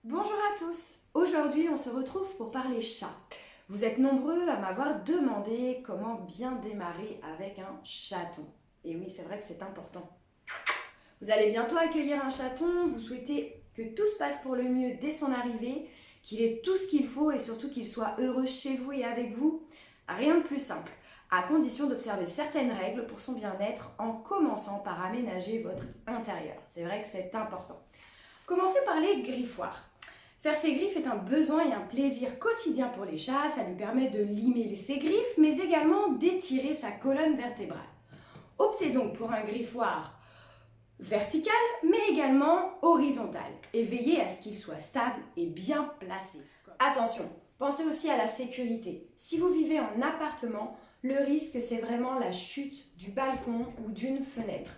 Bonjour à tous. Aujourd'hui, on se retrouve pour parler chat. Vous êtes nombreux à m'avoir demandé comment bien démarrer avec un chaton. Et oui, c'est vrai que c'est important. Vous allez bientôt accueillir un chaton, vous souhaitez que tout se passe pour le mieux dès son arrivée, qu'il ait tout ce qu'il faut et surtout qu'il soit heureux chez vous et avec vous. Rien de plus simple, à condition d'observer certaines règles pour son bien-être en commençant par aménager votre intérieur. C'est vrai que c'est important. Commencez par les griffoirs. Faire ses griffes est un besoin et un plaisir quotidien pour les chats. Ça lui permet de limer ses griffes, mais également d'étirer sa colonne vertébrale. Optez donc pour un griffoir vertical, mais également horizontal. Et veillez à ce qu'il soit stable et bien placé. Attention, pensez aussi à la sécurité. Si vous vivez en appartement, le risque c'est vraiment la chute du balcon ou d'une fenêtre.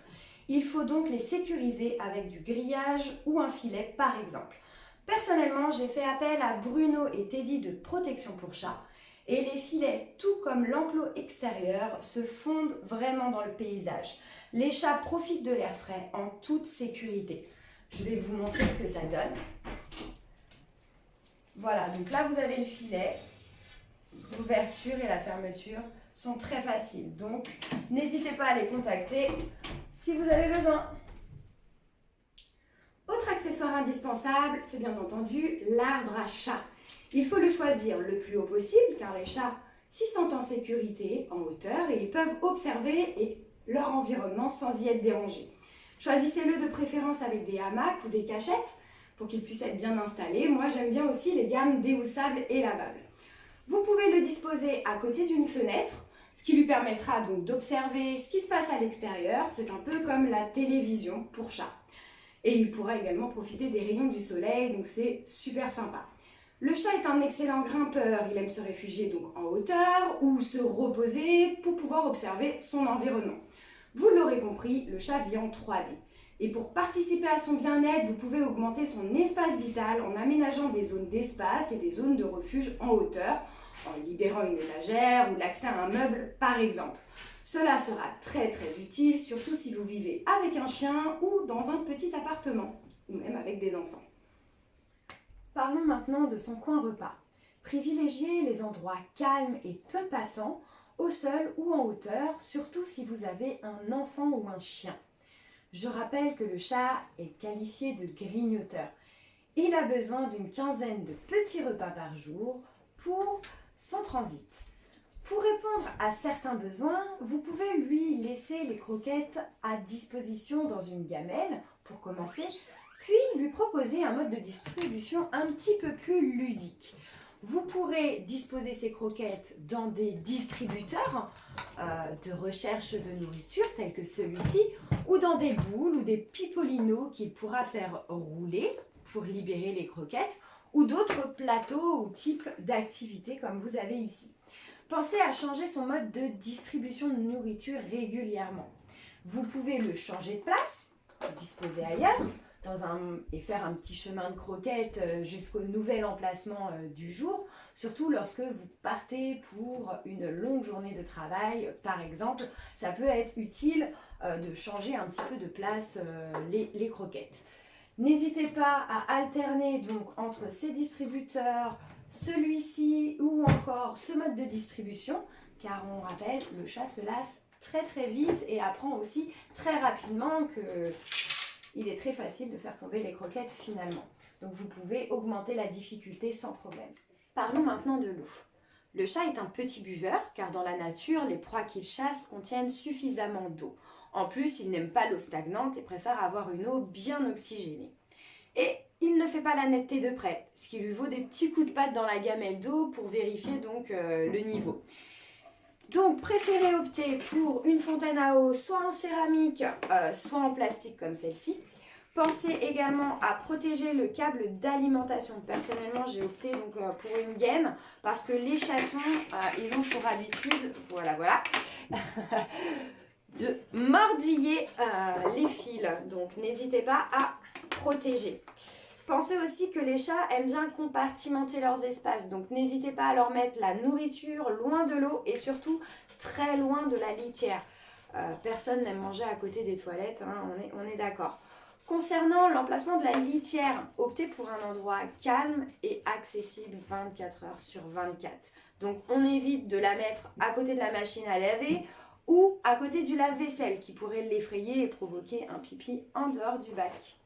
Il faut donc les sécuriser avec du grillage ou un filet par exemple. Personnellement, j'ai fait appel à Bruno et Teddy de Protection pour Chat et les filets, tout comme l'enclos extérieur, se fondent vraiment dans le paysage. Les chats profitent de l'air frais en toute sécurité. Je vais vous montrer ce que ça donne. Voilà, donc là vous avez le filet. L'ouverture et la fermeture sont très faciles. Donc n'hésitez pas à les contacter si vous avez besoin. Autre accessoire indispensable, c'est bien entendu l'arbre à chat. Il faut le choisir le plus haut possible car les chats s'y sentent en sécurité, en hauteur et ils peuvent observer leur environnement sans y être dérangés. Choisissez-le de préférence avec des hamacs ou des cachettes pour qu'ils puissent être bien installés. Moi j'aime bien aussi les gammes déhoussables et lavables. Vous pouvez le disposer à côté d'une fenêtre, ce qui lui permettra donc d'observer ce qui se passe à l'extérieur. C'est un peu comme la télévision pour chat. Et il pourra également profiter des rayons du soleil, donc c'est super sympa. Le chat est un excellent grimpeur, il aime se réfugier donc en hauteur ou se reposer pour pouvoir observer son environnement. Vous l'aurez compris, le chat vit en 3D. Et pour participer à son bien-être, vous pouvez augmenter son espace vital en aménageant des zones d'espace et des zones de refuge en hauteur, en libérant une étagère ou l'accès à un meuble par exemple. Cela sera très utile, surtout si vous vivez avec un chien ou dans un petit appartement, ou même avec des enfants. Parlons maintenant de son coin repas. Privilégiez les endroits calmes et peu passants, au sol ou en hauteur, surtout si vous avez un enfant ou un chien. Je rappelle que le chat est qualifié de grignoteur. Il a besoin d'une quinzaine de petits repas par jour pour son transit. Pour répondre à certains besoins, vous pouvez lui laisser les croquettes à disposition dans une gamelle pour commencer, puis lui proposer un mode de distribution un petit peu plus ludique. Vous pourrez disposer ces croquettes dans des distributeurs de recherche de nourriture tels que celui-ci, ou dans des boules ou des pipolinos qu'il pourra faire rouler pour libérer les croquettes, ou d'autres plateaux ou types d'activités comme vous avez ici. Pensez à changer son mode de distribution de nourriture régulièrement. Vous pouvez le changer de place, disposer ailleurs, et faire un petit chemin de croquettes jusqu'au nouvel emplacement du jour, surtout lorsque vous partez pour une longue journée de travail, par exemple. Ça peut être utile de changer un petit peu de place les croquettes. N'hésitez pas à alterner donc entre ces distributeurs, celui-ci ou encore ce mode de distribution, car on rappelle, le chat se lasse très vite et apprend aussi très rapidement qu'il est très facile de faire tomber les croquettes finalement. Donc vous pouvez augmenter la difficulté sans problème. Parlons maintenant de l'eau. Le chat est un petit buveur car dans la nature, les proies qu'il chasse contiennent suffisamment d'eau. En plus, il n'aime pas l'eau stagnante et préfère avoir une eau bien oxygénée. Et il ne fait pas la netteté de près, ce qui lui vaut des petits coups de patte dans la gamelle d'eau pour vérifier donc le niveau. Donc préférez opter pour une fontaine à eau soit en céramique, soit en plastique comme celle-ci. Pensez également à protéger le câble d'alimentation. Personnellement, j'ai opté donc pour une gaine parce que les chatons, ils ont pour habitude, voilà, de mordiller les fils. Donc n'hésitez pas à protéger. Pensez aussi que les chats aiment bien compartimenter leurs espaces, donc n'hésitez pas à leur mettre la nourriture loin de l'eau et surtout très loin de la litière. Personne n'aime manger à côté des toilettes, hein, on est d'accord. Concernant l'emplacement de la litière, optez pour un endroit calme et accessible 24 heures sur 24. Donc on évite de la mettre à côté de la machine à laver ou à côté du lave-vaisselle qui pourrait l'effrayer et provoquer un pipi en dehors du bac.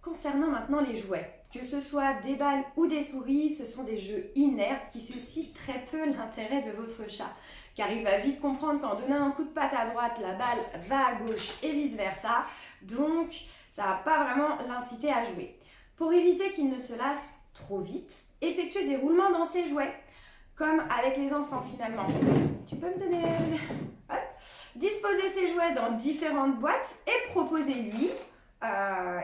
Concernant maintenant les jouets, que ce soit des balles ou des souris, ce sont des jeux inertes qui suscitent très peu l'intérêt de votre chat. Car il va vite comprendre qu'en donnant un coup de patte à droite, la balle va à gauche et vice-versa. Donc, ça ne va pas vraiment l'inciter à jouer. Pour éviter qu'il ne se lasse trop vite, effectuez des roulements dans ses jouets, comme avec les enfants finalement. Tu peux me donner... Hop. Disposez ses jouets dans différentes boîtes et proposez-lui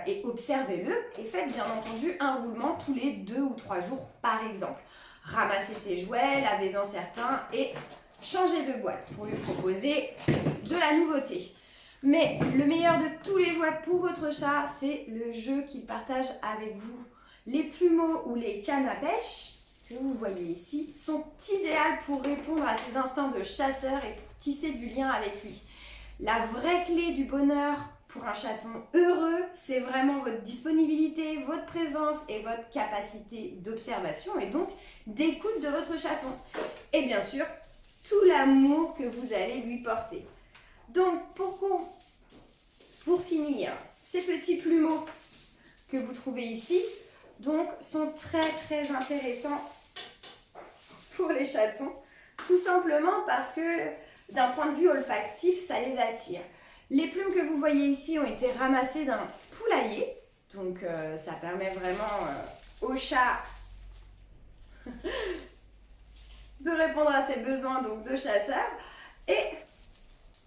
et observez-le et faites bien entendu un roulement tous les 2 ou 3 jours par exemple. Ramassez ses jouets, lavez-en certains et changez de boîte pour lui proposer de la nouveauté. Mais le meilleur de tous les jouets pour votre chat, c'est le jeu qu'il partage avec vous. Les plumeaux ou les cannes à pêche que vous voyez ici sont idéales pour répondre à ses instincts de chasseur et pour tisser du lien avec lui. La vraie clé du bonheur pour un chaton heureux, c'est vraiment votre disponibilité, votre présence et votre capacité d'observation et donc d'écoute de votre chaton. Et bien sûr, tout l'amour que vous allez lui porter. Donc, pour finir, ces petits plumeaux que vous trouvez ici donc, sont très très intéressants pour les chatons, tout simplement parce que d'un point de vue olfactif, ça les attire. Les plumes que vous voyez ici ont été ramassées d'un poulailler, donc ça permet vraiment au chat de répondre à ses besoins donc, de chasseur. Et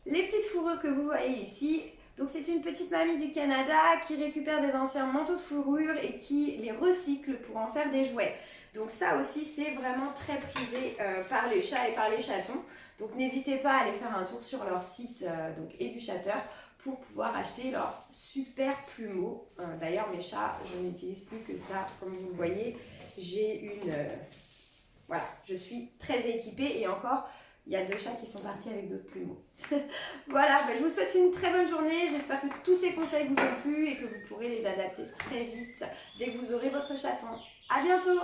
les petites fourrures que vous voyez ici, donc c'est une petite mamie du Canada qui récupère des anciens manteaux de fourrure et qui les recycle pour en faire des jouets. Donc ça aussi c'est vraiment très prisé par les chats et par les chatons. Donc n'hésitez pas à aller faire un tour sur leur site donc Educhateur pour pouvoir acheter leurs super plumeaux. D'ailleurs mes chats, je n'utilise plus que ça, comme vous le voyez. J'ai une... voilà, je suis très équipée et encore... Il y a 2 chats qui sont partis avec d'autres plumeaux. Voilà, je vous souhaite une très bonne journée. J'espère que tous ces conseils vous ont plu et que vous pourrez les adapter très vite dès que vous aurez votre chaton. À bientôt!